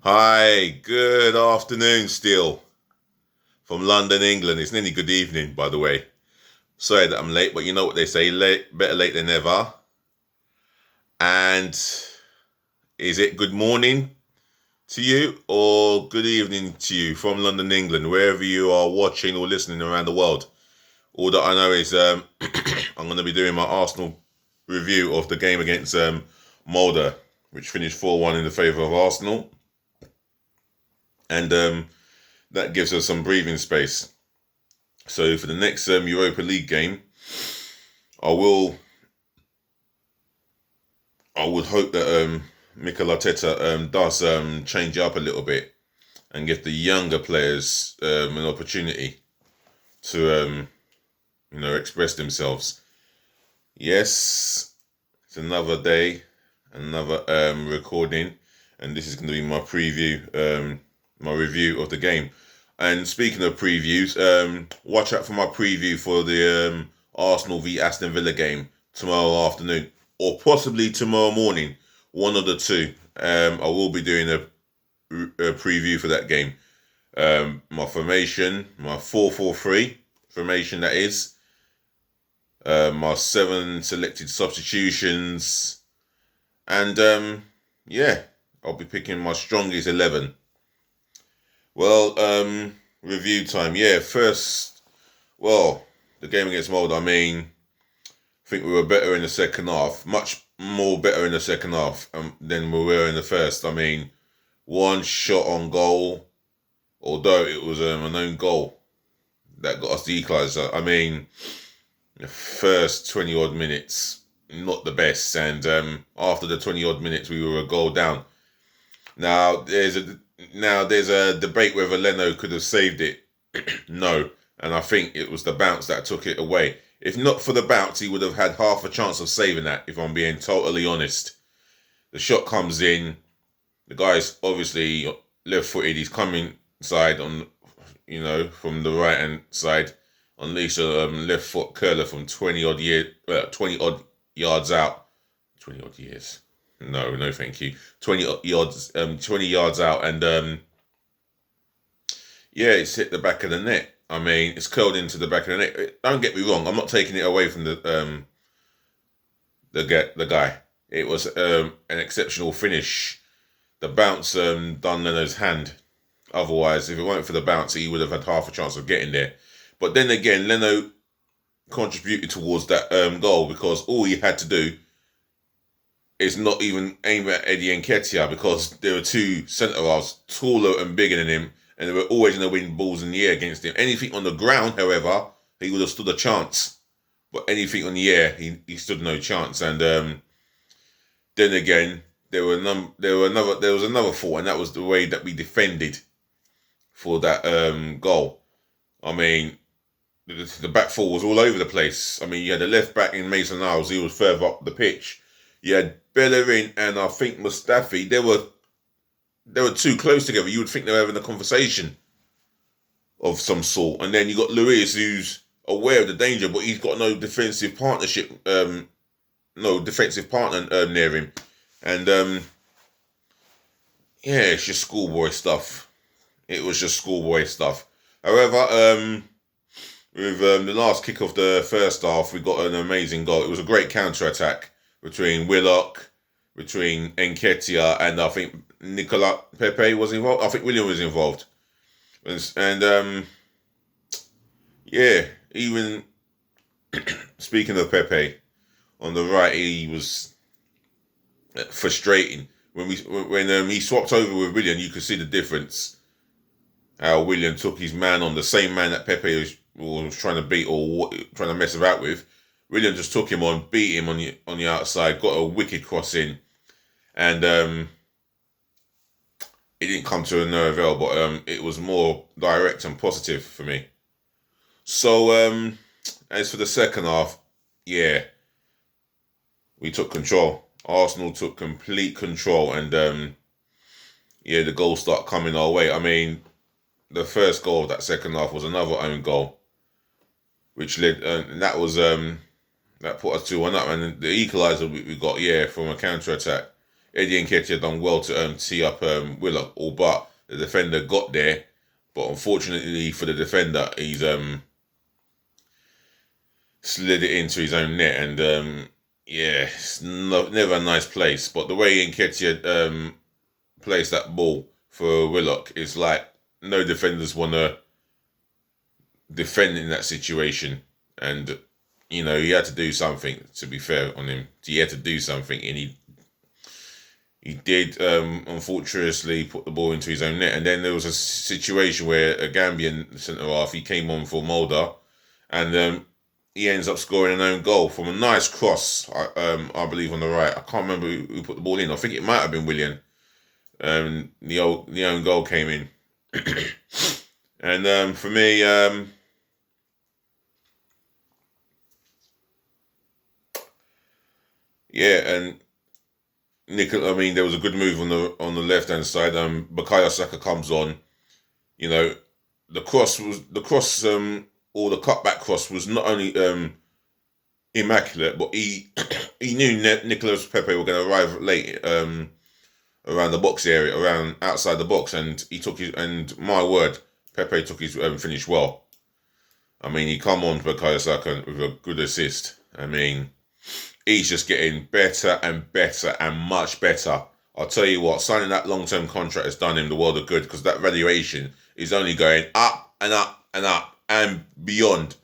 Hi, good afternoon still from London, England. It's nearly good evening, by the way. Sorry that I'm late, but you know what they say, better late than never. And is it good morning to you or good evening to you from London, England, wherever you are watching or listening around the world? All that I know is I'm going to be doing my Arsenal review of the game against Molde, which finished 4-1 in the favour of Arsenal. And that gives us some breathing space. So for the next Europa League game, I will. I would hope that Mikel Arteta does change it up a little bit and give the younger players an opportunity to express themselves. Yes, it's another day, another recording, and this is going to be my preview, my review of the game. And speaking of previews, watch out for my preview for the Arsenal v Aston Villa game tomorrow afternoon, or possibly tomorrow morning, one of the two. I will be doing a preview for that game. My formation, my 4-4-3 formation, that is. My 7 selected substitutions, and yeah, I'll be picking my strongest 11. Well, review time. Yeah, first, well, the game against Molde, I think we were better in the second half, much more better in the second half than we were in the first. One shot on goal, although it was an own goal that got us the equaliser. The first 20 odd minutes, not the best, and after the 20 odd minutes, we were a goal down. Now there's a debate whether Leno could have saved it. No, and I think it was the bounce that took it away. If not for the bounce, he would have had half a chance of saving that, if I'm being totally honest. The shot comes in, the guy's obviously left-footed, he's coming side on, from the right-hand side, unleash a left foot curler from 20 odd yards out. 20 odd years. No, thank you. 20 yards out, and yeah, it's hit the back of the net. It's curled into the back of the net. Don't get me wrong, I'm not taking it away from the guy. It was an exceptional finish. The bounce done Leno's hand. Otherwise, if it weren't for the bounce, he would have had half a chance of getting there. But then again, Leno contributed towards that goal, because all he had to do is not even aim at Eddie Nketiah, because there were two centre-halves taller and bigger than him, and they were always going to win balls in the air against him. Anything on the ground, however, he would have stood a chance. But anything on the air, he stood no chance. And then again, there was another fault, and that was the way that we defended for that goal. The back four was all over the place. You had the left back in Mason Niles, he was further up the pitch. You had Bellerin and I think Mustafi. They were too close together. You would think they were having a conversation of some sort. And then you got Luis, who's aware of the danger, but he's got no defensive partnership, no defensive partner near him. And yeah, it's just schoolboy stuff. It was just schoolboy stuff. However, with the last kick of the first half, we got an amazing goal. It was a great counter-attack between Willock, between Nketiah, and I think Nicola Pepe was involved. I think William was involved. And yeah, even speaking of Pepe, on the right, he was frustrating. When he swapped over with William, you could see the difference. How William took his man on, the same man that Pepe was trying to beat or trying to mess about with. William just took him on, beat him on the outside, got a wicked cross in, and it didn't come to no avail, but it was more direct and positive for me. So as for the second half, yeah, we took control. Arsenal took complete control, and yeah, the goals start coming our way. The first goal of that second half was another own goal, which led, and that was that put us 2-1 up, and the equaliser we got, yeah, from a counter attack. Eddie Nketiah done well to tee up Willock, all but the defender got there. But unfortunately for the defender, he's slid it into his own net, and yeah, it's never a nice place. But the way Nketiah placed that ball for Willock is like no defenders want to defend in that situation, and he had to do something. To be fair on him, he had to do something, and he did, unfortunately, put the ball into his own net. And then there was a situation where a Gambian centre half, he came on for Molde, and he ends up scoring an own goal from a nice cross. I believe on the right. I can't remember who put the ball in. I think it might have been William. The own goal came in, and for me, yeah, and there was a good move on the left hand side. Bukayo Saka comes on. The cross, or the cutback cross was not only immaculate, but he he knew Nicolas Pepe were going to arrive late around the box area, around outside the box, and my word, Pepe took his finish well. He come on for Bukayo Saka with a good assist. He's just getting better and better and much better. I'll tell you what, signing that long-term contract has done him the world of good, because that valuation is only going up and up and up and beyond.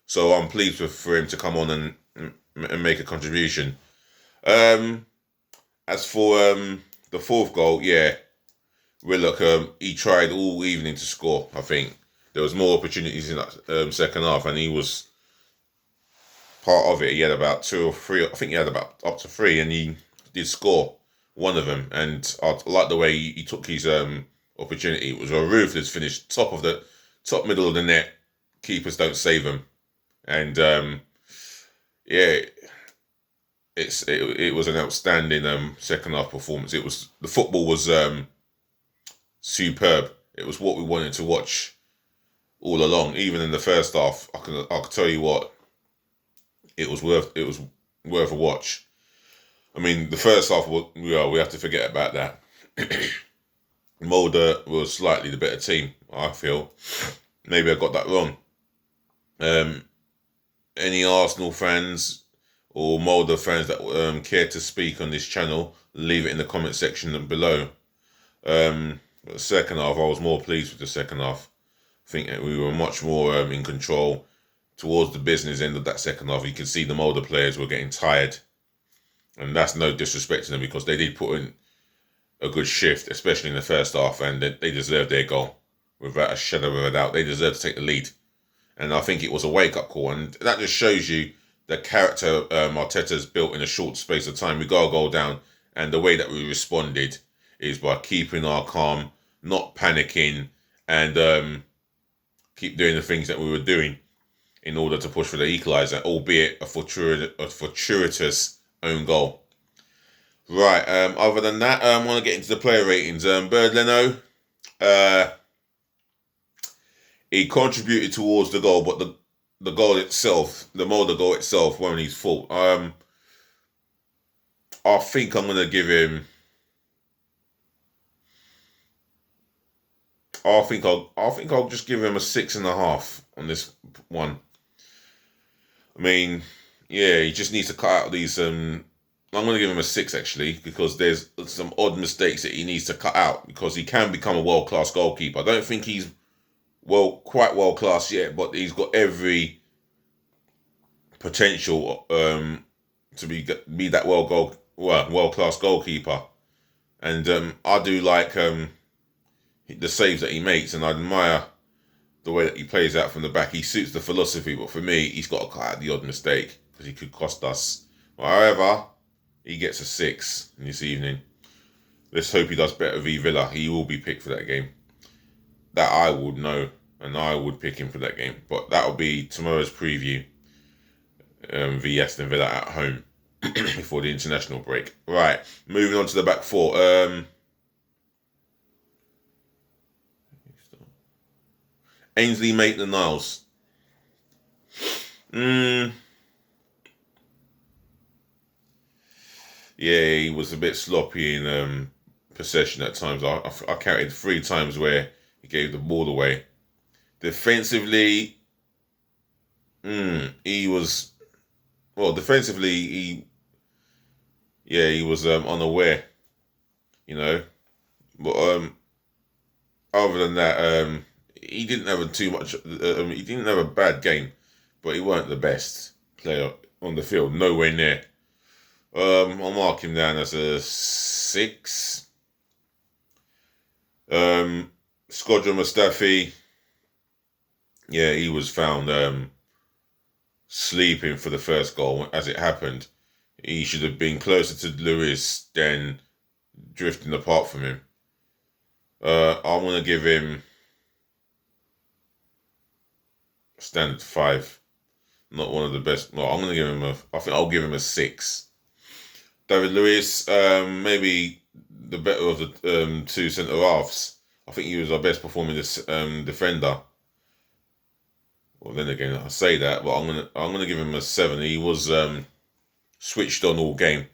So I'm pleased for him to come on and make a contribution. As for the fourth goal, yeah, Willock, he tried all evening to score. I think there was more opportunities in that second half, and he was part of it. He had about 2 or 3. I think he had about up to 3, and he did score one of them. And I like the way he took his opportunity. It was a ruthless finish, top middle of the net. Keepers don't save them, and yeah, it was an outstanding second half performance. The football was superb. It was what we wanted to watch all along. Even in the first half, I can tell you what, it was worth a watch. The first half, we have to forget about that. Molde was slightly the better team, I feel. Maybe I got that wrong. Any Arsenal fans or Molde fans that care to speak on this channel, leave it in the comment section below. The second half, I was more pleased with the second half. I think that we were much more in control. Towards the business end of that second half, you can see the Molde players were getting tired. And that's no disrespect to them, because they did put in a good shift, especially in the first half, and they deserved their goal. Without a shadow of a doubt, they deserved to take the lead. And I think it was a wake-up call. And that just shows you the character Arteta's built in a short space of time. We got a goal down, and the way that we responded is by keeping our calm, not panicking, and keep doing the things that we were doing in order to push for the equaliser, albeit a fortuitous own goal. Right, other than that, I want to get into the player ratings. Bird Leno, he contributed towards the goal, but the goal itself, the Molde goal itself, wasn't his fault. I think I'm going to give him... I think I'll just give him a 6.5 on this one. Yeah, he just needs to cut out these. I'm going to give him a 6 actually, because there's some odd mistakes that he needs to cut out, because he can become a world-class goalkeeper. I don't think he's quite world-class yet, but he's got every potential to be that world-class goalkeeper. And I do like the saves that he makes, and I admire the way that he plays out from the back. He suits the philosophy, but for me, he's got to cut out the odd mistake, because he could cost us. However, he gets a 6 this evening. Let's hope he does better v Villa. He will be picked for that game. That I would know, and I would pick him for that game. But that'll be tomorrow's preview v Aston Villa at home before the international break. Right, moving on to the back four. Ainsley Maitland-Niles. Yeah, he was a bit sloppy in possession at times. I counted 3 times where he gave the ball away. Defensively, he was defensively he was unaware, you know. But other than that, he didn't have too much. He didn't have a bad game, but he weren't the best player on the field. Nowhere near. I'll mark him down as a 6. Skodra Mustafi, yeah, he was found sleeping for the first goal as it happened. He should have been closer to Lewis than drifting apart from him. I'm gonna give him a standard 5. Not one of the best. Well, I'm gonna give him I think I'll give him a 6. David Luiz, maybe the better of the 2 centre halves. I think he was our best performing defender. Well, then again, I say that, but I'm gonna give him a 7. He was switched on all game,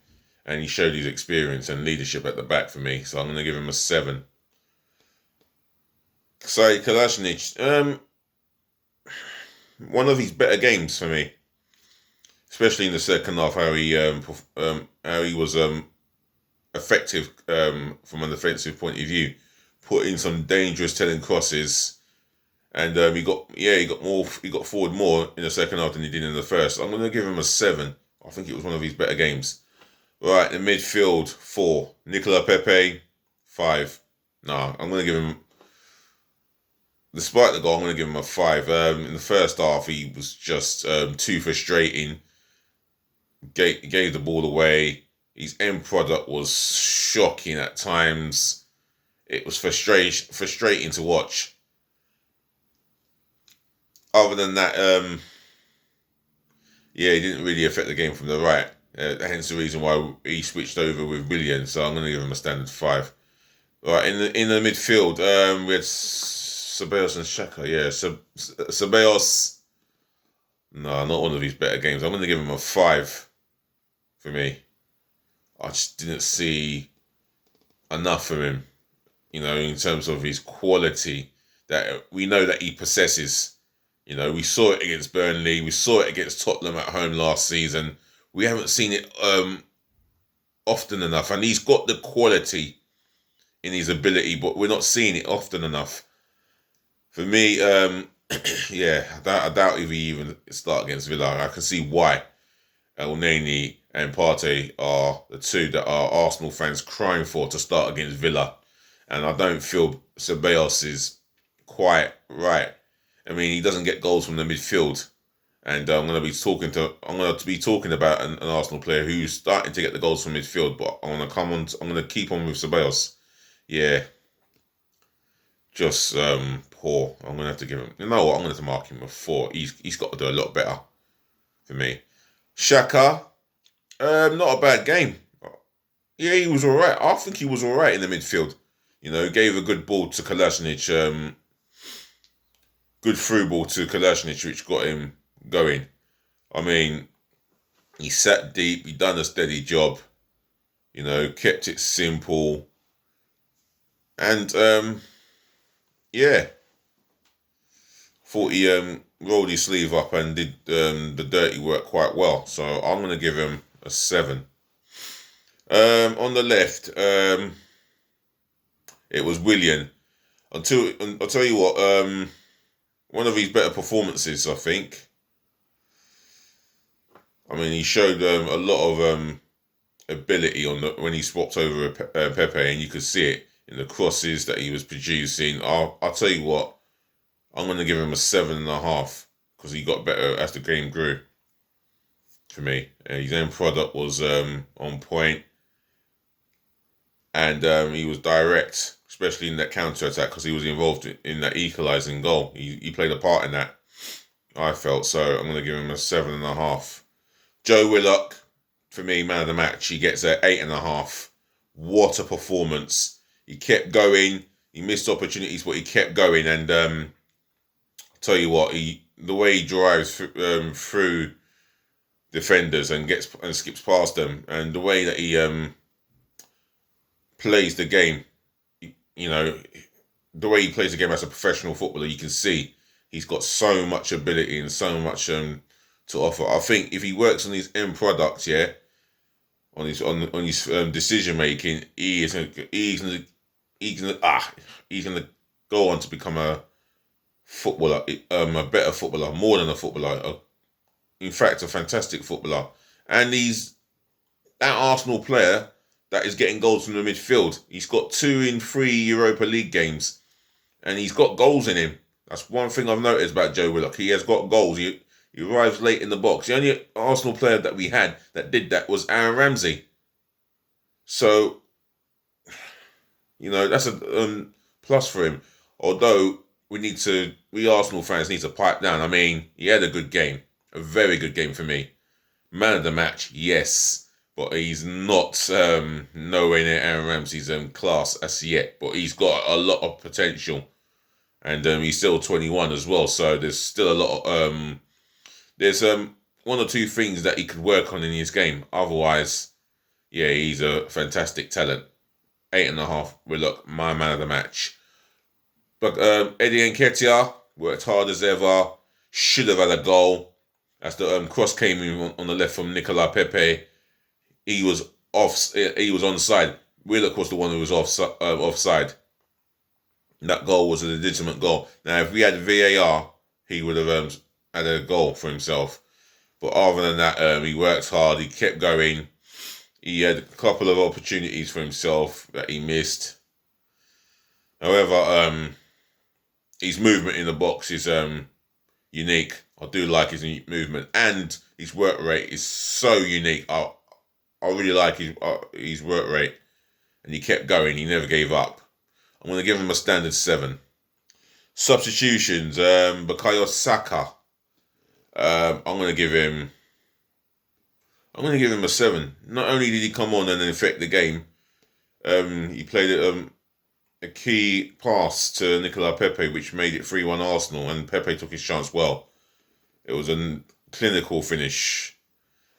and he showed his experience and leadership at the back for me. So I'm gonna give him a 7. So Kalashnic, one of his better games for me, especially in the second half. How he was effective from an offensive point of view, put in some dangerous telling crosses, and he got forward more in the second half than he did in the first. I'm going to give him a 7. I think it was one of his better games. Right, in midfield, 4. Nicola Pepe, 5. Nah, I'm going to give him. Despite the goal, I'm going to give him a 5. In the first half, he was just too frustrating. Gave the ball away. His end product was shocking at times. It was frustrating to watch. Other than that, he didn't really affect the game from the right. Hence the reason why he switched over with Willian. So I'm going to give him a standard 5. Right, in the midfield, we had Ceballos and Xhaka. Yeah, Ceballos. No, not one of his better games. I'm going to give him a 5 for me. I just didn't see enough from him, in terms of his quality that we know that he possesses. We saw it against Burnley. We saw it against Tottenham at home last season. We haven't seen it often enough. And he's got the quality in his ability, but we're not seeing it often enough. For me, I doubt if he even start against Villa. I can see why. El Neni and Partey are the 2 that are Arsenal fans crying for to start against Villa. And I don't feel Ceballos is quite right. I mean, he doesn't get goals from the midfield. And I'm going to be talking about an Arsenal player who's starting to get the goals from midfield, but I'm going to keep on with Ceballos. Yeah. Just poor. I'm going to have to give him. You know what? I'm going to mark him a 4. He's got to do a lot better for me. Xhaka, not a bad game. Yeah, he was all right. I think he was all right in the midfield. Gave a good ball to Kalashnic. Good through ball to Kalashnic, which got him going. I mean, he sat deep. He done a steady job. Kept it simple. And thought he rolled his sleeve up and did the dirty work quite well. So I'm going to give him a 7. On the left, it was Willian. I'll tell you what, one of his better performances, I think. I mean, he showed a lot of ability when he swapped over Pepe, and you could see it in the crosses that he was producing. I'll tell you what, I'm going to give him a 7.5 because he got better as the game grew. For me, his end product was on point, and he was direct, especially in that counter attack because he was involved in that equalising goal. He played a part in that, I felt. So I'm going to give him a 7.5. Joe Willock, for me, man of the match. He gets an 8.5. What a performance! He kept going. He missed opportunities, but he kept going. And I'll tell you what, the way he drives through defenders and skips past them, and the way that he plays the game, you know, the way he plays the game as a professional footballer, you can see he's got so much ability and so much to offer. I think if he works on his end products, yeah, on his decision making, he's gonna go on to become a footballer, a better footballer, more than a footballer. In fact, a fantastic footballer, and he's that Arsenal player that is getting goals from the midfield. He's got 2 in 3 Europa League games, and he's got goals in him. That's one thing I've noticed about Joe Willock. He has got goals. He arrives late in the box. The only Arsenal player that we had that did that was Aaron Ramsey. So, that's a plus for him. Although we Arsenal fans need to pipe down. I mean, he had a good game, a very good game for me. Man of the match, yes, but he's not nowhere near Aaron Ramsey's class as yet. But he's got a lot of potential, and he's still 21 as well. So there's still a lot of there's 1 or 2 things that he could work on in his game. Otherwise, yeah, he's a fantastic talent. 8.5. Look, my man of the match. But Eddie Nketiah worked hard as ever. Should have had a goal. As the cross came in on the left from Nicolas Pepe, he was off. He was onside. Willock was the one who was offside. That goal was a legitimate goal. Now, if we had VAR, he would have had a goal for himself. But other than that, he worked hard. He kept going. He had a couple of opportunities for himself that he missed. However, his movement in the box is unique. I do like his movement, and his work rate is so unique. I really like his work rate, and he kept going. He never gave up. I'm going to give him a standard 7. Substitutions, Bukayo Saka. I'm going to give him a 7. Not only did he come on and affect the game, he played a key pass to Nicolas Pepe, which made it 3-1 Arsenal, and Pepe took his chance well. It was a clinical finish,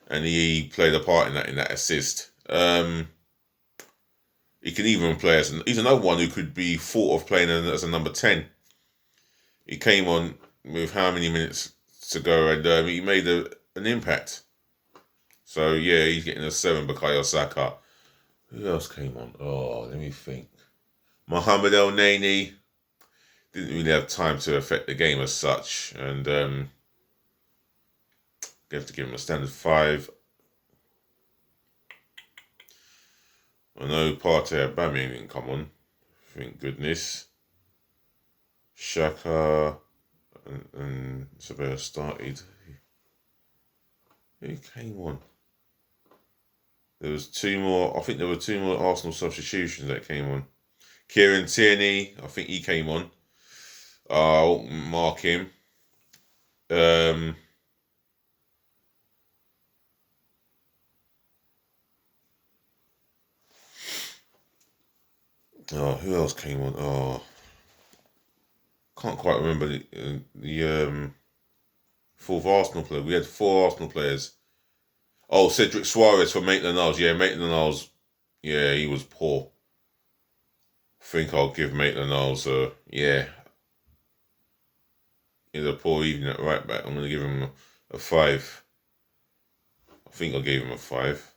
and he played a part in that assist. He can even play he's another one who could be thought of playing as a number 10. He came on with how many minutes to go, and he made an impact. So yeah, he's getting a 7. Bukayo Saka. Who else came on? Oh, let me think. Mohamed El Neni didn't really have time to affect the game as such, and have to give him a standard 5. I know Partey Aubameyang didn't come on. Thank goodness. Xhaka and Sabella started. Who came on? There was 2 more. I think there were 2 more Arsenal substitutions that came on. Kieran Tierney, I think he came on. I'll mark him. Who else came on? Can't quite remember the 4th Arsenal player. We had 4 Arsenal players. Oh, Cedric Suarez for Maitland-Niles. Yeah, Maitland-Niles. Yeah, he was poor. I think I'll give Maitland-Niles he's a poor evening at right back. I'm going to give him a 5. I think I gave him a 5.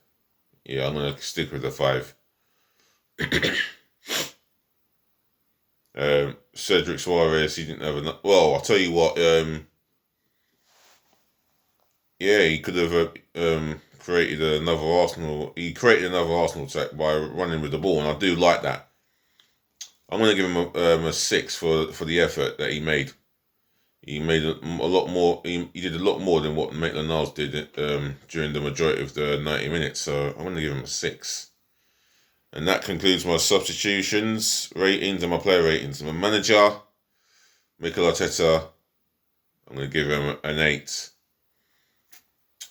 Yeah, I'm going to stick with the 5. Cedric Suarez, he didn't have enough. Well, I'll tell you what. He could have created another Arsenal. He created another Arsenal attack by running with the ball, and I do like that. I'm going to give him a 6 for the effort that he made. He made a lot more. He did a lot more than what Maitland-Niles did during the majority of the 90 minutes. So I'm going to give him a 6. And that concludes my substitutions, ratings, and my player ratings. My manager, Mikel Arteta, I'm going to give him an 8.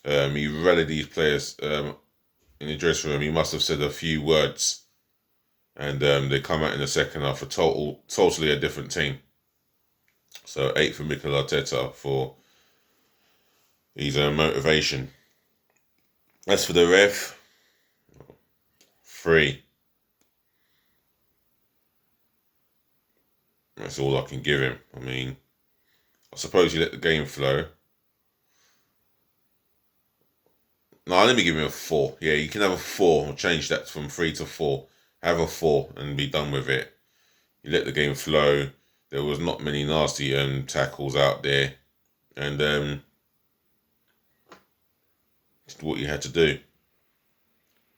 He rallied these players in the dressing room. He must have said a few words. And they come out in the second half totally a different team. So 8 for Mikel Arteta for his motivation. As for the ref, 3. That's all I can give him. I mean, I suppose you let the game flow. No, let me give him a 4. Yeah, you can have a 4. I'll change that from 3 to 4. Have a 4 and be done with it. You let the game flow. There was not many nasty tackles out there. And just what you had to do.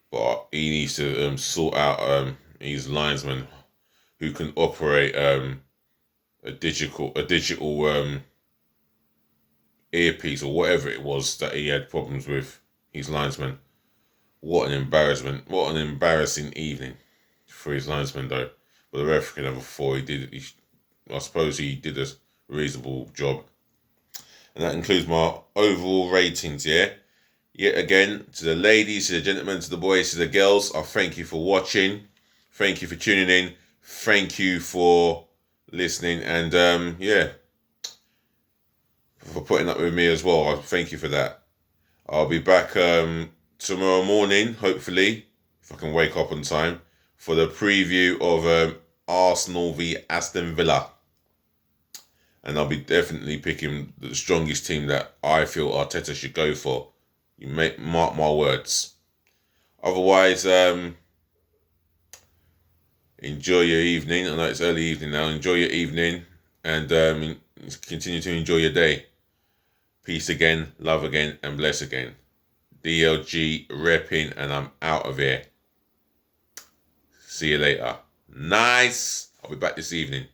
But he needs to sort out his linesman who can operate a digital earpiece or whatever it was that he had problems with. His linesman. What an embarrassment! What an embarrassing evening for his linesman, though. But the ref can have a 4. I suppose he did a reasonable job, and that includes my overall ratings. Yeah. Yet again, to the ladies, to the gentlemen, to the boys, to the girls, I thank you for watching. Thank you for tuning in. Thank you for listening, and yeah, for putting up with me as well. I thank you for that. I'll be back tomorrow morning, hopefully, if I can wake up on time, for the preview of Arsenal v Aston Villa. And I'll be definitely picking the strongest team that I feel Arteta should go for. You may mark my words. Otherwise, enjoy your evening. I know it's early evening now. Enjoy your evening and continue to enjoy your day. Peace again, love again, and bless again. DLG REPPIN, and I'm out of here. See you later. Nice. I'll be back this evening.